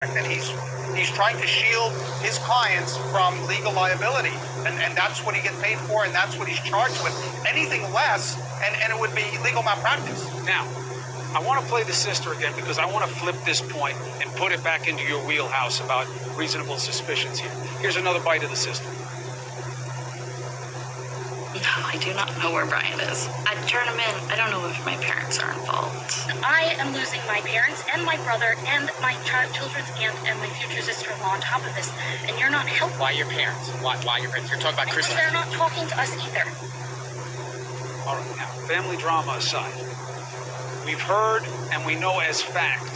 and he's trying to shield his clients from legal liability, and that's what he gets paid for, and that's what he's charged with. Anything less, and it would be legal malpractice. Now, I want to play the sister again because I want to flip this point and put it back into your wheelhouse about reasonable suspicions here. Here's another bite of the sister. No, I do not know where Brian is. I'd turn him in. I don't know if my parents are involved. I am losing my parents and my brother and my children's aunt and my future sister-in-law on top of this, and you're not helping. Why your parents? Why your parents? You're talking about Christmas. They're not talking to us either. All right, now, family drama aside, we've heard and we know as fact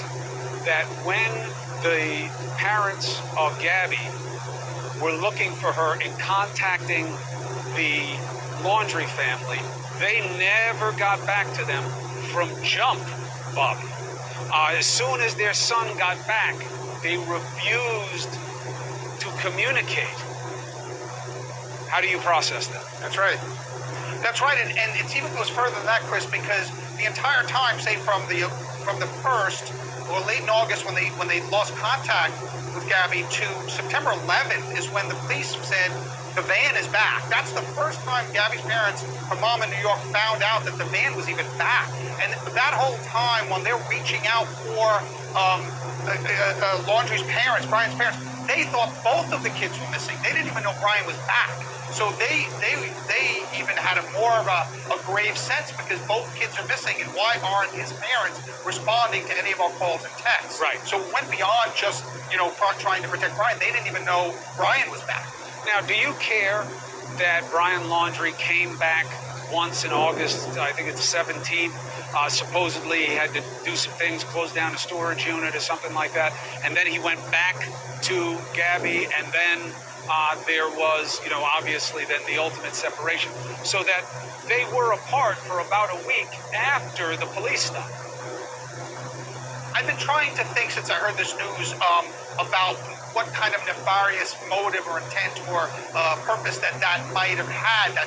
that when the parents of Gabby were looking for her and contacting the Laundrie family, they never got back to them from jump, Bobby. As soon as their son got back, they refused to communicate. How do you process that? That's right. That's right, and it even goes further than that, Chris, because the entire time, say from the first or late in August when they lost contact with Gabby to September 11th is when the police said the van is back. That's the first time Gabby's parents, her mom in New York, found out that the van was even back. And that whole time, when they're reaching out for Laundrie's parents, Brian's parents, they thought both of the kids were missing. They didn't even know Brian was back. So they even had a more of a grave sense because both kids are missing, and why aren't his parents responding to any of our calls and texts? Right. So it went beyond just, trying to protect Brian. They didn't even know Brian was back. Now, do you care that Brian Laundrie came back once in August, I think it's the 17th, supposedly he had to do some things, close down a storage unit or something like that, and then he went back to Gabby, and then there was, obviously then the ultimate separation, so that they were apart for about a week after the police stop. I've been trying to think since I heard this news about what kind of nefarious motive or intent or purpose that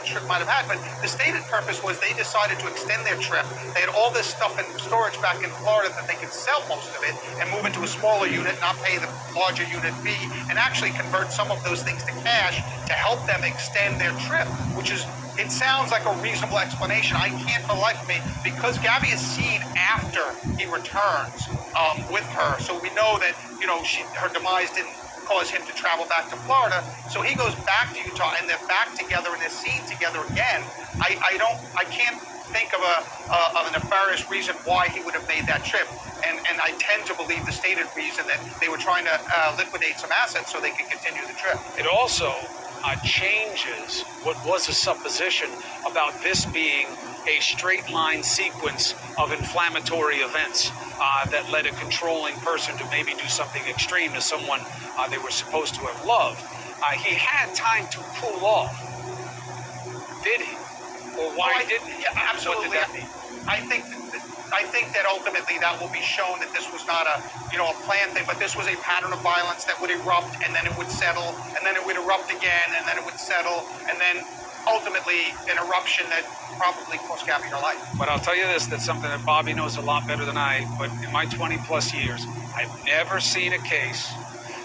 trip might have had. But the stated purpose was they decided to extend their trip. They had all this stuff in storage back in Florida that they could sell most of it and move into a smaller unit, not pay the larger unit fee, and actually convert some of those things to cash to help them extend their trip, which is, it sounds like a reasonable explanation. I can't for the life of me, because Gabby is seen after he returns with her. So we know that, her demise didn't cause him to travel back to Florida. So he goes back to Utah and they're back together and they're seen together again. I can't think of a nefarious reason why he would have made that trip. And I tend to believe the stated reason that they were trying to liquidate some assets so they could continue the trip. It also changes what was a supposition about this being a straight line sequence of inflammatory events that led a controlling person to maybe do something extreme to someone they were supposed to have loved. He had time to cool off. Did he? Or why didn't he? Yeah, absolutely. What did that mean? I think that ultimately that will be shown that this was not a planned thing, but this was a pattern of violence that would erupt and then it would settle and then it would erupt again and then it would settle and then ultimately an eruption that probably cost Gabby her life. But I'll tell you this, that's something that Bobby knows a lot better than I, but in my 20 plus years, I've never seen a case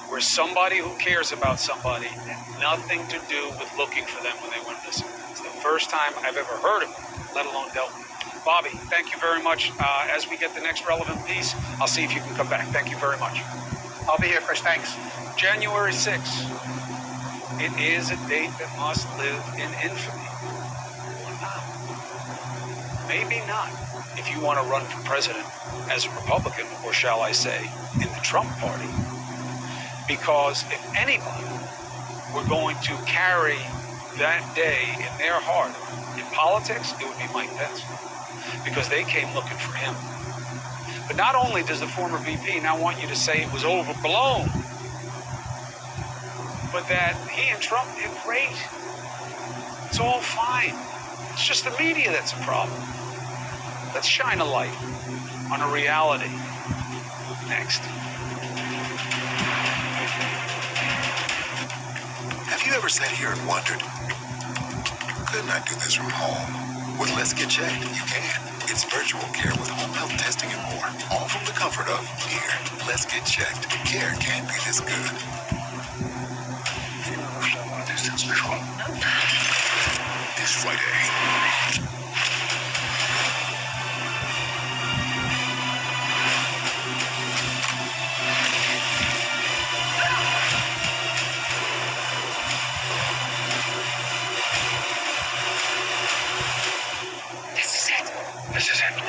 where somebody who cares about somebody had nothing to do with looking for them when they went missing. It's the first time I've ever heard of it, let alone dealt with it. Bobby, thank you very much. As we get the next relevant piece, I'll see if you can come back. Thank you very much. I'll be here, Chris. Thanks. January 6th. It is a date that must live in infamy. Or not. Maybe not. If you want to run for president as a Republican, or shall I say, in the Trump party. Because if anybody were going to carry that day in their heart in politics, it would be Mike Pence. Because they came looking for him. But not only does the former VP now want you to say it was overblown, but that he and Trump did great. It's all fine. It's just the media that's a problem. Let's shine a light on a reality. Next. Have you ever sat here and wondered, couldn't I do this from home? With Let's Get Checked, you can. It's virtual care with home health testing and more. All from the comfort of here. Let's get checked. Care can't be this good. This Friday. This is it. No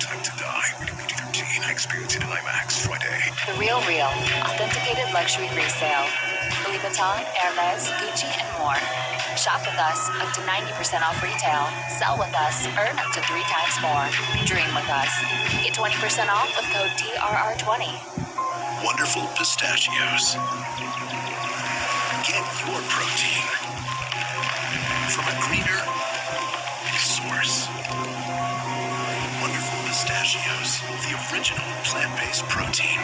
Time to Die. Rated PG-13. Experience it in IMAX Friday. The Real, authenticated luxury resale. Louis Vuitton, Hermes, Gucci, and more. Shop with us up to 90% off retail. Sell with us, earn up to 3 times more. Dream with us. Get 20% off with code TRR20. Wonderful pistachios. Get your protein from a greener source. Wonderful pistachios, the original plant-based protein.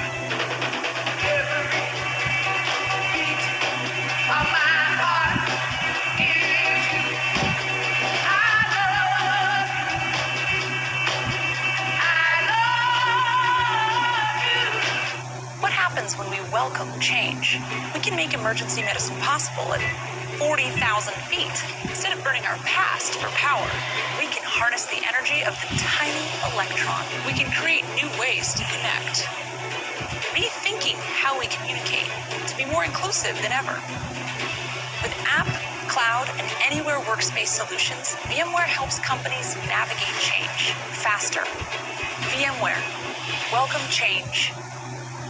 What happens when we welcome change? We can make emergency medicine possible at 40,000 feet. Instead of burning our past for power, we can harness the energy of the tiny electron. We can create new ways to connect. Rethinking how we communicate to be more inclusive than ever. With app, cloud, and anywhere workspace solutions, VMware helps companies navigate change faster. VMware. Welcome change.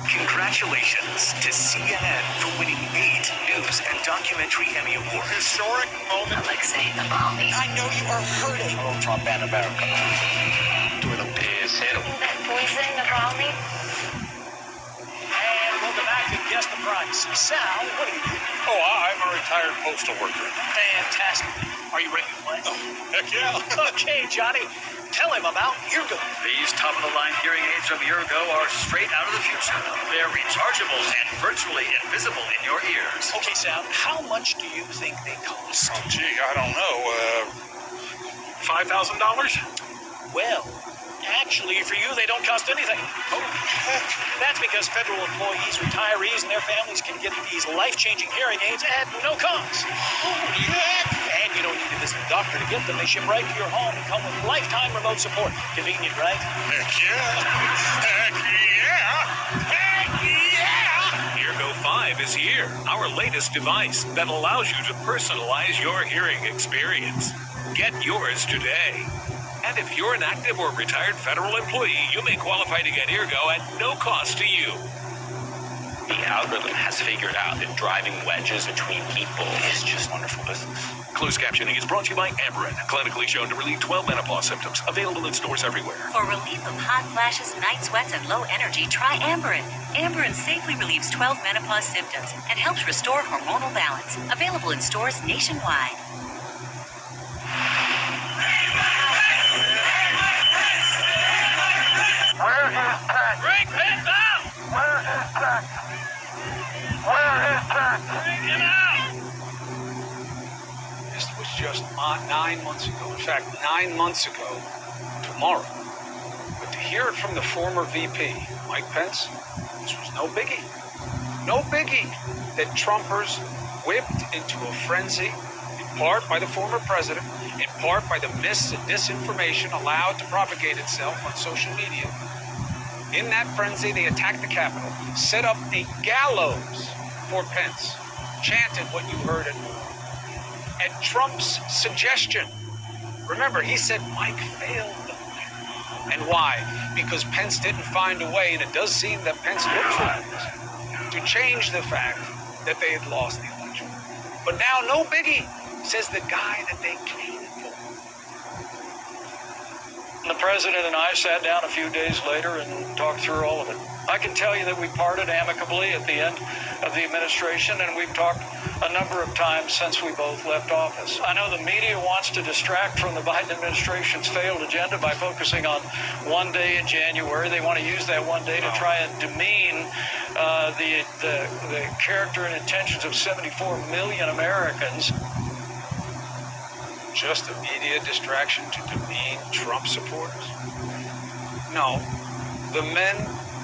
Congratulations to CNN for winning 8 news and documentary Emmy Awards. Historic moment. Alexei Navalny. I know you are hurting. Donald Trump and America. Tercero. That poison, Navalny. And welcome back to Guess the Price. Sal, what do you do? Oh, I'm a retired postal worker. Fantastic. Are you ready to play? Oh, heck yeah. Okay, Johnny. Tell him about Eargo. These top-of-the-line hearing aids from Eargo are straight out of the future. They're rechargeable and virtually invisible in your ears. Okay, Sal, how much do you think they cost? Oh, gee, I don't know. $5,000? Well, actually, for you, they don't cost anything. Holy heck. That's because federal employees, retirees, and their families can get these life-changing hearing aids at no cost. Holy heck. And you don't need to visit a doctor to get them. They ship right to your home and come with lifetime remote support. Convenient, right? Heck yeah. Heck yeah. Heck yeah. Eargo 5 is here, our latest device that allows you to personalize your hearing experience. Get yours today. And if you're an active or retired federal employee, you may qualify to get Eargo at no cost to you. The algorithm has figured out that driving wedges between people is just wonderful business. Closed captioning is brought to you by Amberen, clinically shown to relieve 12 menopause symptoms. Available in stores everywhere. For relief of hot flashes, night sweats, and low energy, try Amberen. Amberen safely relieves 12 menopause symptoms and helps restore hormonal balance. Available in stores nationwide. Where is Pat? Bring Pat down! Where is Pat? Where is Pat? Bring him out! This was just 9 months ago. In fact, 9 months ago tomorrow. But to hear it from the former VP, Mike Pence, this was no biggie. No biggie that Trumpers whipped into a frenzy, in part by the former president, in part by the mis and disinformation allowed to propagate itself on social media. In that frenzy, they attacked the Capitol, set up a gallows for Pence, chanted what you heard at Trump's suggestion. Remember, he said Mike failed them. And why? Because Pence didn't find a way, and it does seem that Pence looked for ways to change the fact that they had lost the election. But now, no biggie, says the guy that they came for. The president and I sat down a few days later and talked through all of it. I can tell you that we parted amicably at the end of the administration, and we've talked a number of times since we both left office. I know the media wants to distract from the Biden administration's failed agenda by focusing on one day in January. They want to use that one day to try and demean the character and intentions of 74 million Americans. just a media distraction to demean Trump supporters? No, the men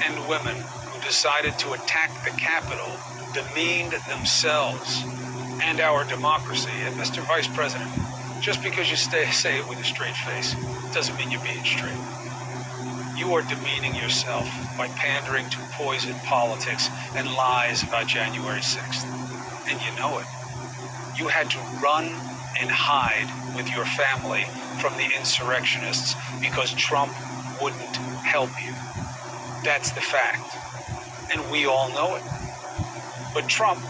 and women who decided to attack the Capitol demeaned themselves and our democracy. And Mr. Vice President, just because you say it with a straight face doesn't mean you're being straight. You are demeaning yourself by pandering to poison politics and lies about January 6th. And you know it. You had to run and hide with your family from the insurrectionists because Trump wouldn't help you. That's the fact. And we all know it. But Trump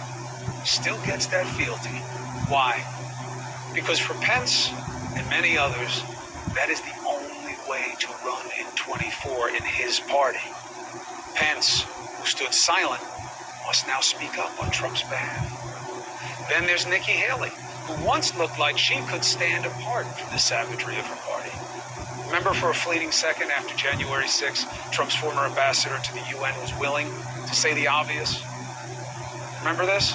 still gets that fealty. Why? Because for Pence and many others, that is the only way to run in 24 in his party. Pence, who stood silent, must now speak up on Trump's behalf. Then there's Nikki Haley, who once looked like she could stand apart from the savagery of her party. Remember, for a fleeting second after January 6th, Trump's former ambassador to the UN was willing to say the obvious? Remember this?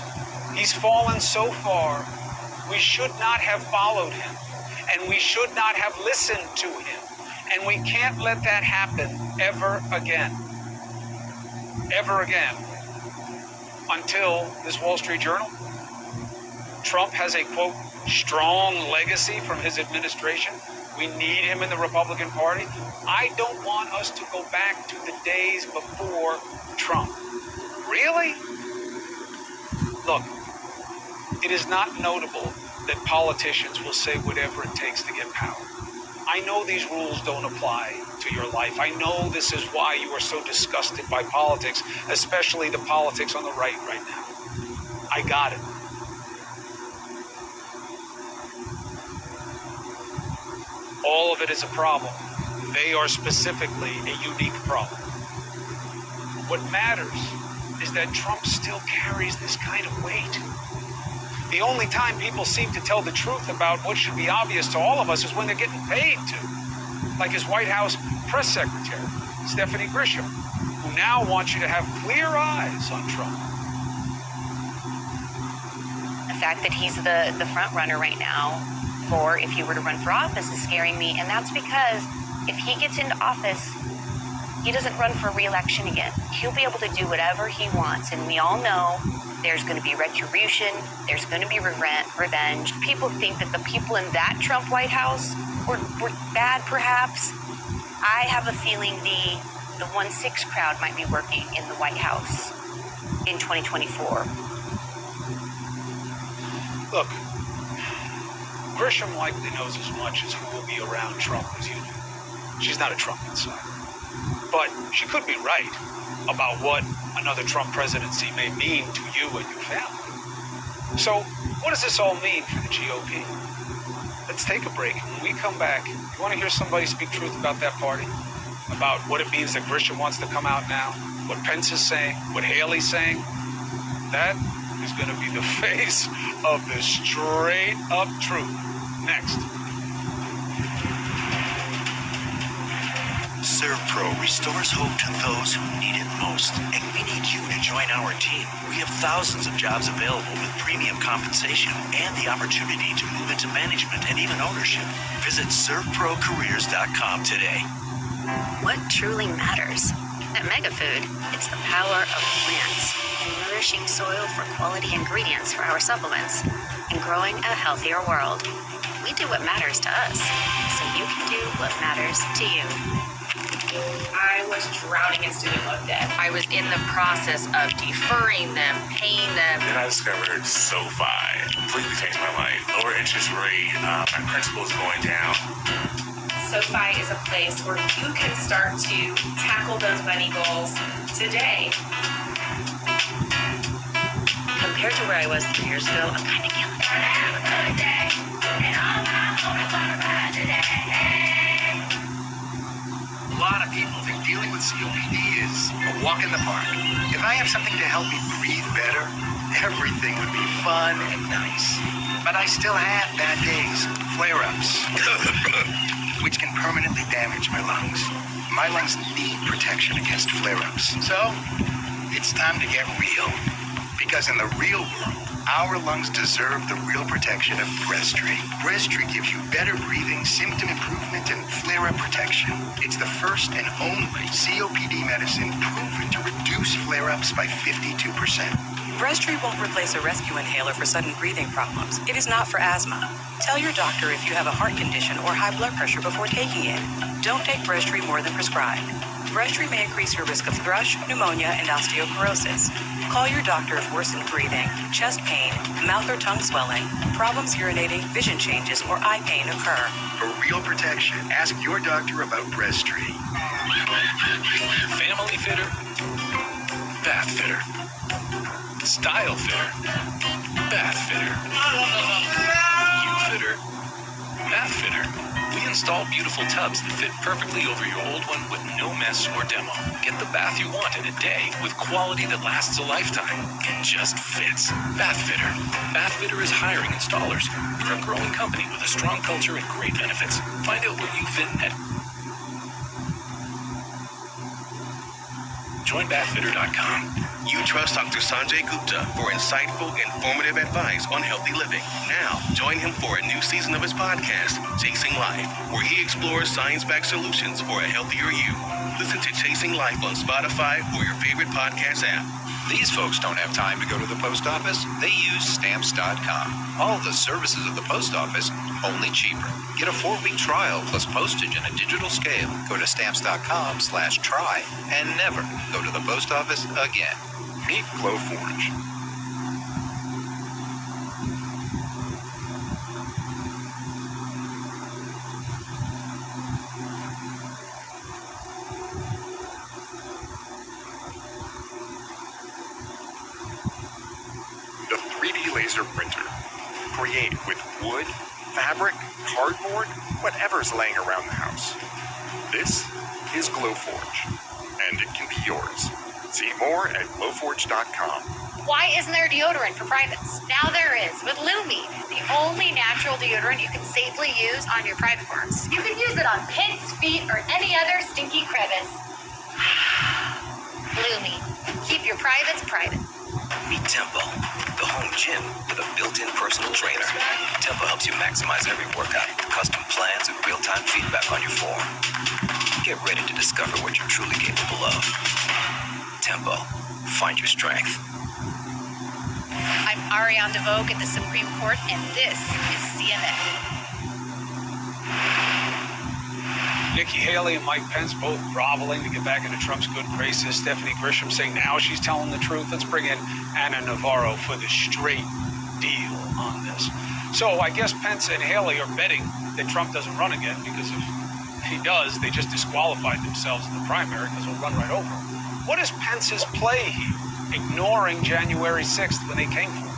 He's fallen so far, we should not have followed him, and we should not have listened to him, and we can't let that happen ever again. Ever again. Until this Wall Street Journal. Trump has a, quote, strong legacy from his administration. We need him in the Republican Party. I don't want us to go back to the days before Trump. Really? Look, it is not notable that politicians will say whatever it takes to get power. I know these rules don't apply to your life. I know this is why you are so disgusted by politics, especially the politics on the right now. I got it. All of it is a problem. They are specifically a unique problem. What matters is that Trump still carries this kind of weight. The only time people seem to tell the truth about what should be obvious to all of us is when they're getting paid to. Like his White House press secretary, Stephanie Grisham, who now wants you to have clear eyes on Trump. The fact that he's the front runner right now for if he were to run for office is scaring me, and that's because if he gets into office, he doesn't run for re-election again. He'll be able to do whatever he wants, and we all know there's going to be retribution, there's going to be revenge. People think that the people in that Trump White House were bad, perhaps. I have a feeling the 1-6 crowd might be working in the White House in 2024. Look, Grisham likely knows as much as who will be around Trump as you do. She's not a Trump insider. But she could be right about what another Trump presidency may mean to you and your family. So, what does this all mean for the GOP? Let's take a break. When we come back, you want to hear somebody speak truth about that party? About what it means that Grisham wants to come out now? What Pence is saying? What Haley's saying? That is going to be the face of the straight-up truth. Next. ServPro restores hope to those who need it most, and we need you to join our team. We have thousands of jobs available with premium compensation and the opportunity to move into management and even ownership. Visit ServProCareers.com today. What truly matters? At MegaFood, it's the power of plants and nourishing soil for quality ingredients for our supplements and growing a healthier world. We do what matters to us, so you can do what matters to you. I was drowning in student loan debt. I was in the process of deferring them, paying them. Then I discovered SoFi. It completely changed my life. Lower interest rate, my principal's going down. SoFi is a place where you can start to tackle those money goals today. Compared to where I was 3 years ago, I'm kind of killing it. Have a good day, and all my homies wanna ride today. A lot of people think dealing with COPD is a walk in the park. If I have something to help me breathe better, everything would be fun and nice. But I still have bad days, flare-ups, which can permanently damage my lungs. My lungs need protection against flare-ups. So, it's time to get real. Because in the real world, Our lungs deserve the real protection of Breztri. Breztri gives you better breathing, symptom improvement, and flare-up protection. It's the first and only COPD medicine proven to reduce flare-ups by 52%. Breztri won't replace a rescue inhaler for sudden breathing problems. It is not for asthma. Tell your doctor if you have a heart condition or high blood pressure before taking it. Don't take Breztri more than prescribed. Breztri may increase your risk of thrush, pneumonia, and osteoporosis. Call your doctor if worsened breathing, chest pain, mouth or tongue swelling, problems urinating, vision changes, or eye pain occur. For real protection, ask your doctor about Breztri. Family fitter, bath fitter. Style fitter, bath fitter. You fitter, bath fitter. We install beautiful tubs that fit perfectly over your old one with no mess or demo. Get the bath you want in a day with quality that lasts a lifetime. It just fits. Bath Fitter. Bath Fitter is hiring installers. We're a growing company with a strong culture and great benefits. Find out where you fit at joinbathfitter.com. You trust Dr. Sanjay Gupta for insightful, informative advice on healthy living. Now, join him for a new season of his podcast, Chasing Life, where he explores science-backed solutions for a healthier you. Listen to Chasing Life on Spotify or your favorite podcast app. These folks don't have time to go to the post office. They use Stamps.com. All the services of the post office, only cheaper. Get a 4-week trial plus postage and a digital scale. Go to Stamps.com/try and never go to the post office again. Meet Glowforge. The 3D laser printer. Create with wood, fabric, cardboard, whatever's laying around the house. This is Glowforge, and it can be yours. See more at glowforge.com. Why isn't there deodorant for privates? Now there is with Lumi, the only natural deodorant you can safely use on your private parts. You can use it on pigs, feet, or any other stinky crevice. Lumi, keep your privates private. Meet Tempo, the home gym with a built-in personal trainer. Tempo helps you maximize every workout with custom plans and real-time feedback on your form. Get ready to discover what you're truly capable of. Tempo, find your strength. I'm Ariane DeVoe at the Supreme Court, and this is CNN. Nikki Haley and Mike Pence both groveling to get back into Trump's good graces. Stephanie Grisham saying now she's telling the truth. Let's bring in Ana Navarro for the straight deal on this. So I guess Pence and Haley are betting that Trump doesn't run again, because if he does, they just disqualified themselves in the primary because he'll run right over him. What is Pence's play here, ignoring January 6th when they came for him?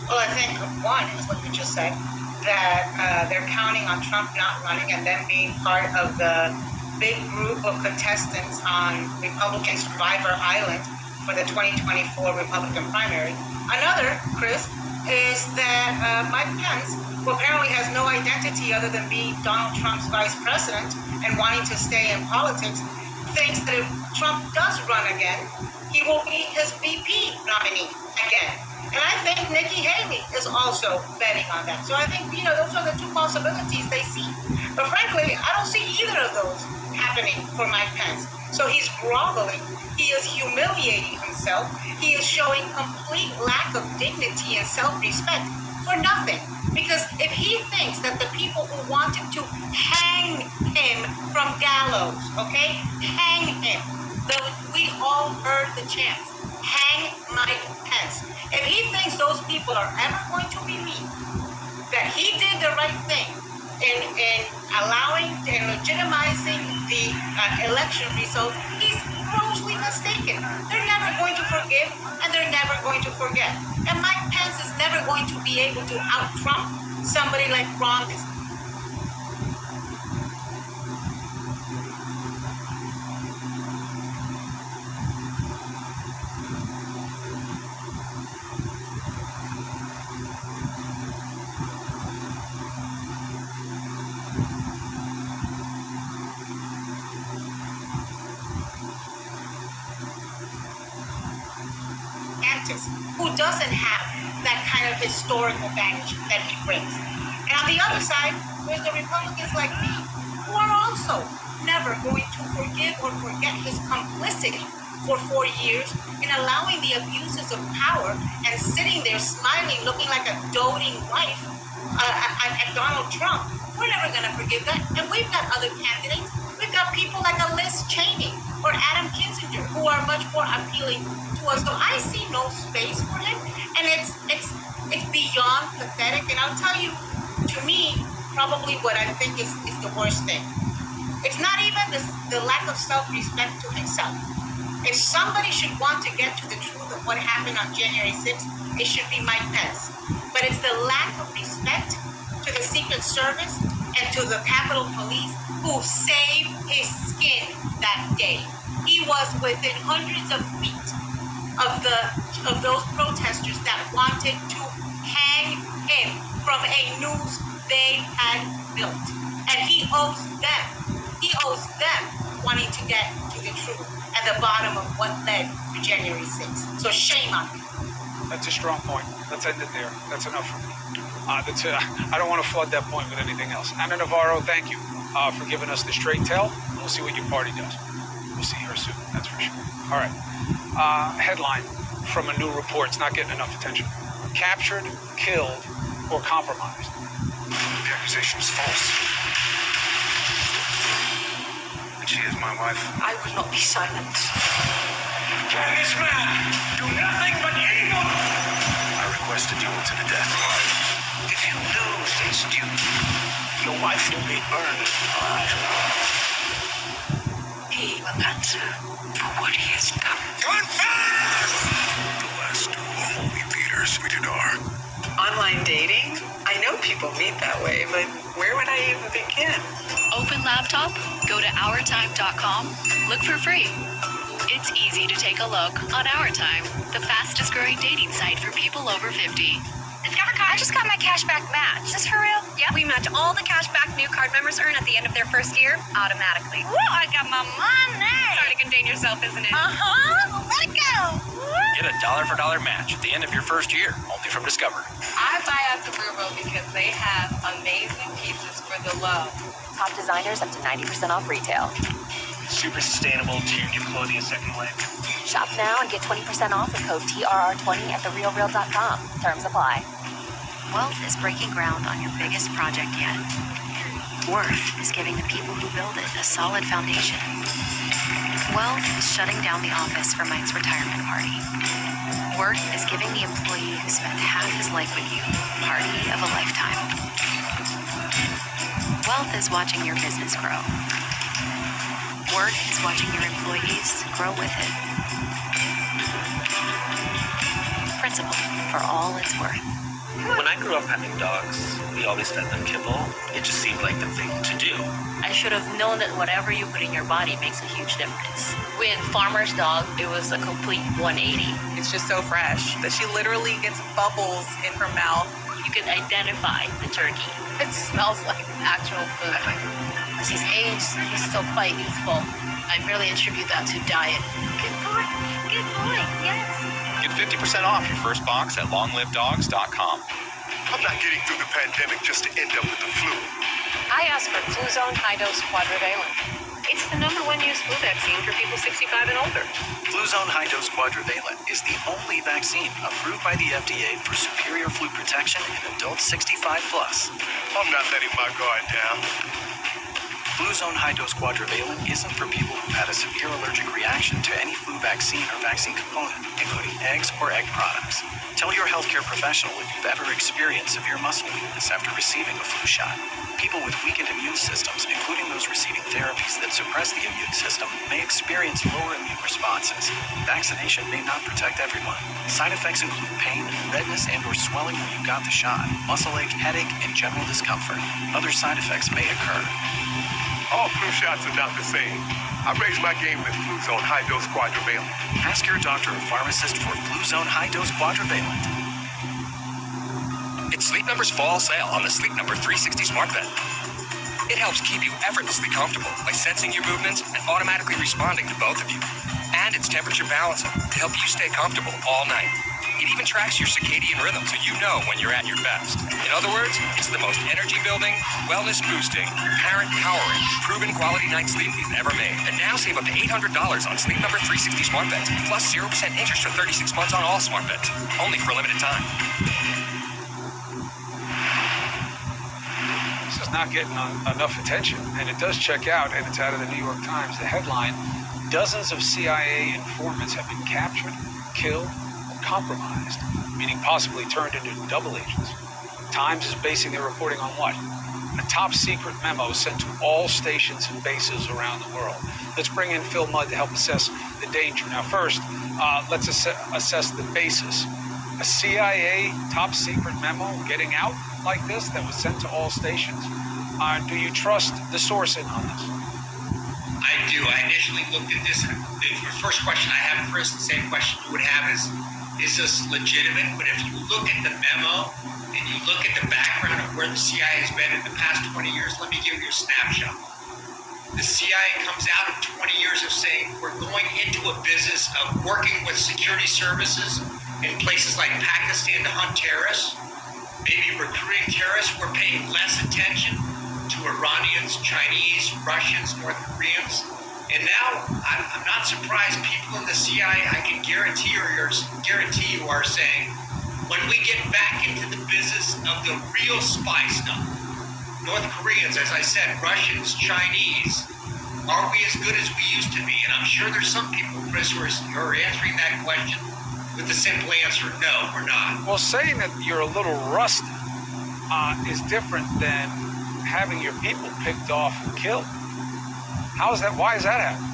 Well, I think one is what you just said, that they're counting on Trump not running and then being part of the big group of contestants on Republican Survivor Island for the 2024 Republican primary. Another, Chris, is that Mike Pence, who apparently has no identity other than being Donald Trump's vice president and wanting to stay in politics, thinks that if Trump does run again, he will be his VP nominee again. And I think Nikki Haley is also betting on that. So I think, those are the two possibilities they see. But frankly, I don't see either of those happening for Mike Pence. So he's groveling. He is humiliating himself. He is showing complete lack of dignity and self-respect for nothing. Because if he thinks that the people who wanted to hang him from gallows, okay, hang him, we all heard the chants, hang Mike Pence. If he thinks those people are ever going to believe that he did the right thing in allowing and legitimizing the election results, he's grossly mistaken. They're never going to forgive, and they're never going to forget. And Mike Pence is never going to be able to out-Trump somebody like Ron DeSantis. DeSantis, who doesn't have that kind of historical baggage that he brings. And on the other side, there's the Republicans like me, who are also never going to forgive or forget his complicity for 4 years in allowing the abuses of power and sitting there smiling, looking like a doting wife at Donald Trump. We're never going to forgive that. And we've got other candidates. We've got people like a Liz Cheney or Adam Kinzinger who are much more appealing to us. So I see no space for him. And it's beyond pathetic. And I'll tell you, to me, probably what I think is the worst thing. It's not even the lack of self-respect to himself. If somebody should want to get to the truth of what happened on January 6th, it should be Mike Pence. But it's the lack of respect to the Secret Service and to the Capitol Police who saved his skin that day. He was within hundreds of feet of those protesters that wanted to hang him from a noose they had built. And he owes them wanting to get to the truth at the bottom of what led to January 6th. So shame on him. That's a strong point. Let's end it there. That's enough for me. I don't want to flood that point with anything else. Ana Navarro, thank you for giving us the straight tell. We'll see what your party does. We'll see her soon, that's for sure. All right. Headline from a new report. It's not getting enough attention. Captured, killed, or compromised. The accusation is false. And she is my wife. I will not be silent. Can this man do nothing but evil? I request a duel to the death. If you lose this duel, your wife will be burned alive. He will answer for what he has done. Confess! The last duel, we leaders, we did our. Online dating? I know people meet that way, but where would I even begin? Open laptop? Go to OurTime.com. Look for free. It's easy to take a look on Our Time, the fastest growing dating site for people over 50. Discover Card. I just got my cashback match. Is this for real? Yeah. We match all the cashback new card members earn at the end of their first year automatically. Woo, I got my money. Sorry to contain yourself, isn't it? Uh-huh. Let it go. Get a $1 for $1 match at the end of your first year, only from Discover. I buy at the Vrbo because they have amazing pieces for the low. Top designers up to 90% off retail. Super sustainable to give clothing a second life. Shop now and get 20% off with code TRR20 at therealreal.com. Terms apply. Wealth is breaking ground on your biggest project yet. Worth is giving the people who build it a solid foundation. Wealth is shutting down the office for Mike's retirement party. Worth is giving the employee who spent half his life with you a party of a lifetime. Wealth is watching your business grow. Worth is watching your employees grow with it. Principal, for all it's worth. When I grew up having dogs, we always fed them kibble. It just seemed like the thing to do. I should have known that whatever you put in your body makes a huge difference. With Farmer's Dog, it was a complete 180. It's just so fresh that she literally gets bubbles in her mouth. You can identify the turkey. It smells like actual food. As he's aged, he's still quite youthful. I really attribute that to diet. Good boy. Good boy. Yes. Get 50% off your first box at longlivedogs.com. I'm not getting through the pandemic just to end up with the flu. I asked for Fluzone High-Dose Quadrivalent. It's the #1 used flu vaccine for people 65 and older. Fluzone High-Dose Quadrivalent is the only vaccine approved by the FDA for superior flu protection in adults 65 plus. I'm not letting my guard down. Fluzone High-Dose Quadrivalent isn't for people who've had a severe allergic reaction to any flu vaccine or vaccine component, including eggs or egg products. Tell your healthcare professional if you've ever experienced severe muscle weakness after receiving a flu shot. People with weakened immune systems, including those receiving therapies that suppress the immune system, may experience lower immune responses. Vaccination may not protect everyone. Side effects include pain, redness, and/or swelling when you got the shot, muscle ache, headache, and general discomfort. Other side effects may occur. All flu shots are not the same. I raised my game with Fluzone High-Dose Quadrivalent. Ask your doctor or pharmacist for Fluzone High-Dose Quadrivalent. It's Sleep Number's fall sale on the Sleep Number 360 Smart Bed. It helps keep you effortlessly comfortable by sensing your movements and automatically responding to both of you. And it's temperature balancing to help you stay comfortable all night. It even tracks your circadian rhythm so you know when you're at your best. In other words, it's the most energy-building, wellness-boosting, parent-powering, proven quality night sleep we've ever made. And now save up to $800 on Sleep Number 360 smart beds, plus 0% interest for 36 months on all smart beds. Only for a limited time. This is not getting enough attention, and it does check out, and it's out of the New York Times. The headline, dozens of CIA informants have been captured, killed, compromised, meaning possibly turned into double agents. Times is basing their reporting on what? A top secret memo sent to all stations and bases around the world. Let's bring in Phil Mudd to help assess the danger. Now first, let's assess the basis. A CIA top secret memo getting out like this that was sent to all stations? Do you trust the source in on this? I do. I initially looked at this. The first question I have, Chris, the same question you would have is this legitimate? But if you look at the memo and you look at the background of where the CIA has been in the past 20 years, let me give you a snapshot. The CIA comes out of 20 years of saying we're going into a business of working with security services in places like Pakistan to hunt terrorists, maybe recruiting terrorists. We're paying less attention to Iranians, Chinese, Russians, North Koreans. And now, I'm not surprised people in the CIA, I can guarantee you are saying, when we get back into the business of the real spy stuff, North Koreans, as I said, Russians, Chinese, are we as good as we used to be? And I'm sure there's some people, Chris, who are answering that question with the simple answer, no, we're not. Well, saying that you're a little rusty is different than having your people picked off and killed. How is that? Why is that happening?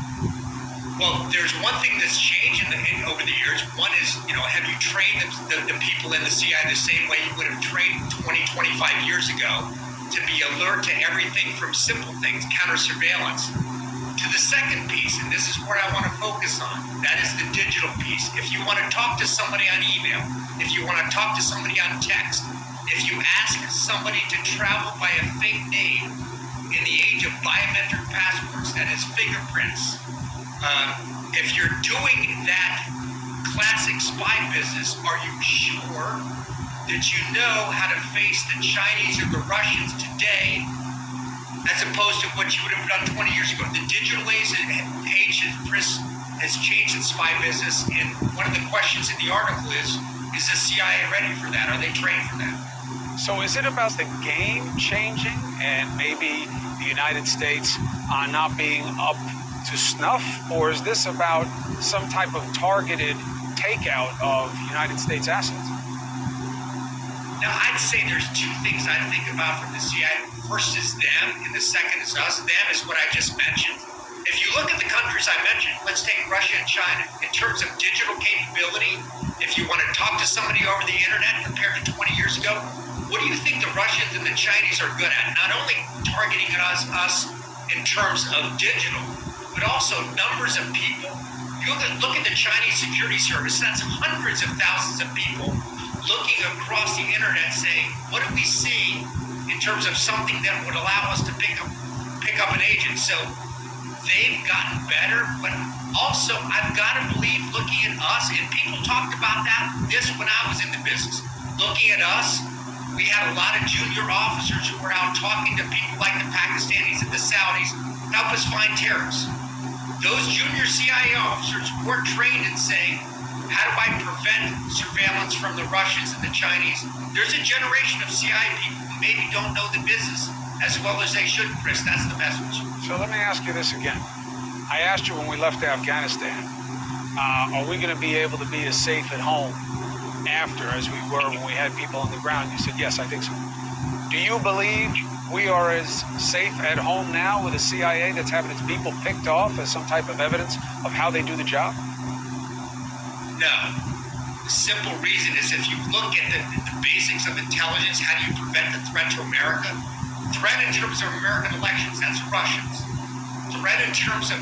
Well, there's one thing that's changed over the years. One is, have you trained the people in the CIA the same way you would have trained 20, 25 years ago to be alert to everything from simple things, counter surveillance, to the second piece, and this is where I want to focus on. That is the digital piece. If you want to talk to somebody on email, if you want to talk to somebody on text, if you ask somebody to travel by a fake name in the age of biometric passports, that is fingerprints, if you're doing that classic spy business, are you sure that you know how to face the Chinese or the Russians today as opposed to what you would have done 20 years ago? The digital age, Chris, has changed the spy business, and one of the questions in the article is the CIA ready for that? Are they trained for that? So is it about the game changing and maybe the United States not being up to snuff, or is this about some type of targeted takeout of United States assets? Now, I'd say there's two things I think about from the CIA. First is them, and the second is us. Them is what I just mentioned. If you look at the countries I mentioned, let's take Russia and China. In terms of digital capability, if you want to talk to somebody over the internet compared to 20 years ago, what do you think the Russians and the Chinese are good at? Not only targeting us in terms of digital, but also numbers of people. You look at the Chinese security service, that's hundreds of thousands of people looking across the internet saying, what do we see in terms of something that would allow us to pick up an agent? So they've gotten better, but also I've got to believe looking at us, and people talked about this when I was in the business. Looking at us, we had a lot of junior officers who were out talking to people like the Pakistanis and the Saudis, help us find terrorists. Those junior CIA officers were trained in saying, how do I prevent surveillance from the Russians and the Chinese? There's a generation of CIA people who maybe don't know the business as well as they should, Chris. That's the message. So let me ask you this again. I asked you when we left Afghanistan, are we going to be able to be as safe at home after as we were when we had people on the ground? You said, yes, I think so. Do you believe we are as safe at home now with a CIA that's having its people picked off as some type of evidence of how they do the job? No. The simple reason is if you look at the basics of intelligence, how do you prevent the threat to America? Threat in terms of American elections, that's Russians. Threat in terms of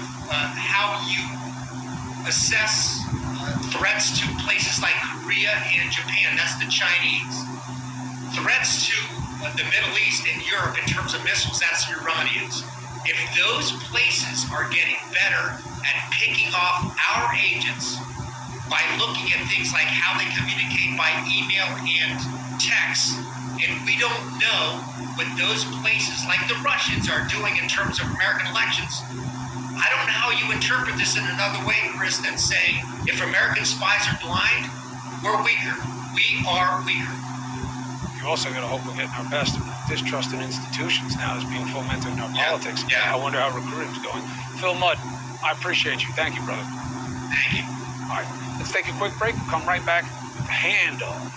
how you assess threats to places like Korea and Japan, that's the Chinese. Threats to the Middle East and Europe in terms of missiles, that's the Iranians. If those places are getting better at picking off our agents by looking at things like how they communicate by email and text, and we don't know what those places like the Russians are doing in terms of American elections, I don't know how you interpret this in another way, Chris, than saying if American spies are blind, we're weaker. We are weaker. You also got to hope we're getting our best. Distrust in institutions now is being fomented in our politics. Yeah. I wonder how recruiting's going. Phil Mudd, I appreciate you. Thank you, brother. Thank you. All right, let's take a quick break. We'll come right back with the handoff.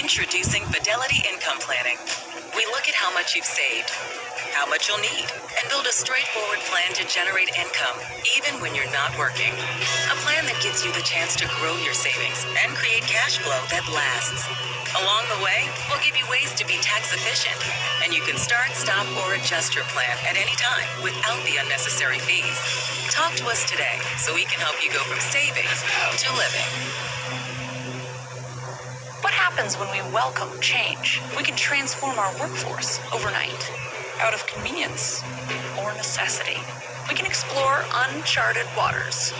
Introducing Fidelity Income Planning. We look at how much you've saved, how much you'll need, and build a straightforward plan to generate income, even when you're not working. A plan that gives you the chance to grow your savings and create cash flow that lasts. Along the way, we'll give you ways to be tax efficient, and you can start, stop, or adjust your plan at any time without the unnecessary fees. Talk to us today so we can help you go from saving to living. What happens when we welcome change? We can transform our workforce overnight, out of convenience or necessity. We can explore uncharted waters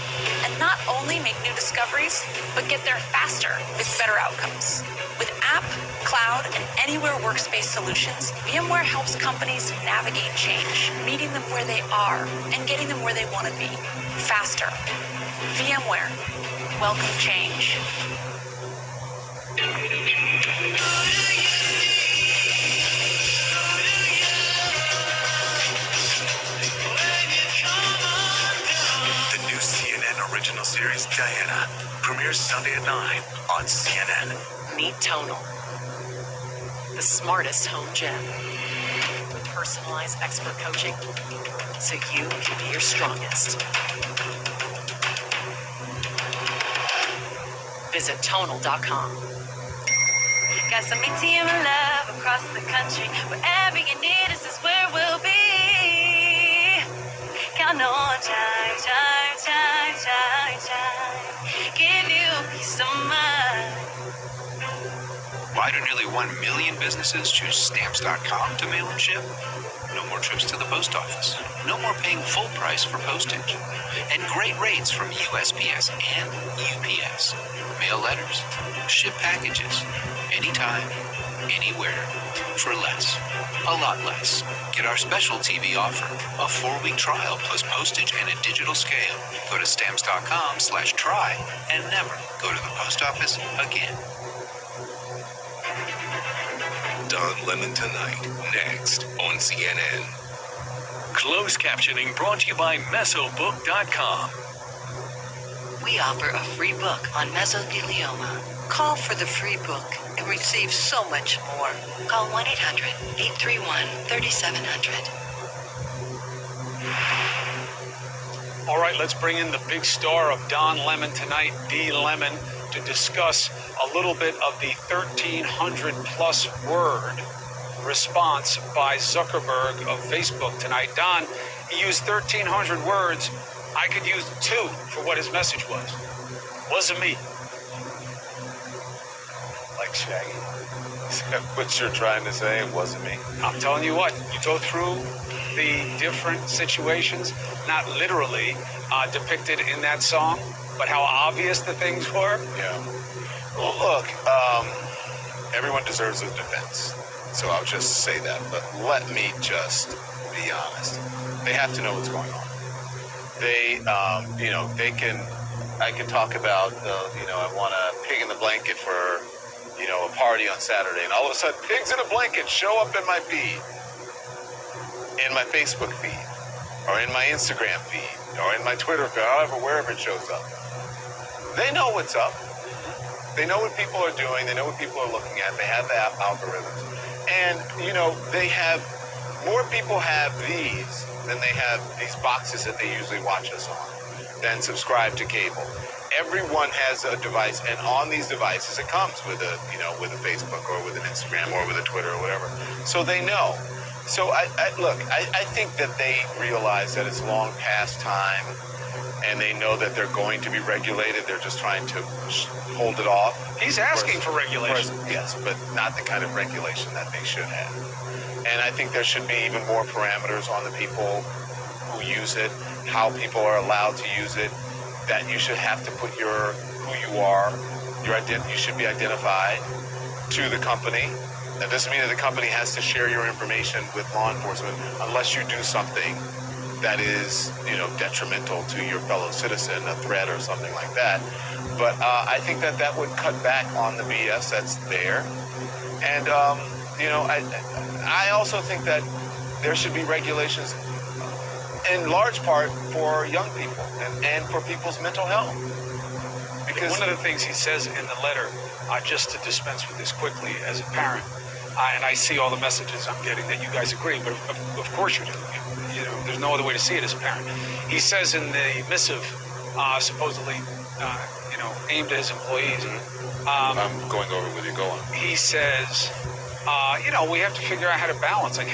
and not only make new discoveries, but get there faster with better outcomes. With app, cloud, and anywhere workspace solutions, VMware helps companies navigate change, meeting them where they are and getting them where they want to be, faster. VMware, welcome change. The new CNN original series Diana premieres Sunday at 9 on CNN. Meet Tonal, the smartest home gym, with personalized expert coaching so you can be your strongest. Visit tonal.com. Got some ATM love across the country. Wherever you need us is where we'll be. Count on time, time, time, time, time. Give you peace of mind. Why do nearly 1 million businesses choose Stamps.com to mail and ship? No more trips to the post office. No more paying full price for postage. And great rates from USPS and UPS. Mail letters, ship packages, anytime, anywhere, for less. A lot less. Get our special TV offer, a 4-week trial plus postage and a digital scale. Go to Stamps.com/try and never go to the post office again. Don Lemon Tonight, next on CNN. Closed captioning brought to you by Mesobook.com. We offer a free book on mesothelioma. Call for the free book and receive so much more. Call 1-800-831-3700. All right, let's bring in the big star of Don Lemon Tonight, D. Lemon, to discuss a little bit of the 1,300 plus word response by Zuckerberg of Facebook tonight. Don, he used 1,300 words. I could use 2 for what his message was. Wasn't me. Like Shaggy. What you're trying to say, it wasn't me. I'm telling you what, you go through the different situations, not literally depicted in that song, but how obvious the things were. Yeah. Well, look, everyone deserves a defense, so I'll just say that. But let me just be honest. They have to know what's going on. They, I can talk about, I want a pig in the blanket for, a party on Saturday, and all of a sudden, pigs in a blanket show up in my feed, in my Facebook feed, or in my Instagram feed, or in my Twitter feed, wherever it shows up. They know what's up. They know what people are doing. They know what people are looking at. They have the algorithms. And, they have, more people have these than they have these boxes that they usually watch us on, than subscribe to cable. Everyone has a device, and on these devices, it comes with a, with a Facebook or with an Instagram or with a Twitter or whatever. So they know. So I think that they realize that it's long past time, and they know that they're going to be regulated. They're just trying to hold it off. He's asking for regulation. Yes, but not the kind of regulation that they should have. And I think there should be even more parameters on the people who use it, how people are allowed to use it, that you should have to put who you are, you should be identified to the company. That doesn't mean that the company has to share your information with law enforcement unless you do something that is, detrimental to your fellow citizen, a threat or something like that. But I think that would cut back on the BS that's there. And, I also think that there should be regulations in large part for young people and for people's mental health. Because one of the things he says in the letter, just to dispense with this quickly as a parent, and I see all the messages I'm getting that you guys agree, but of course you do. There's no other way to see it as a parent. He says in the missive, supposedly, aimed at his employees. I'm going over with you. Go on. He says, we have to figure out how to balance. Like,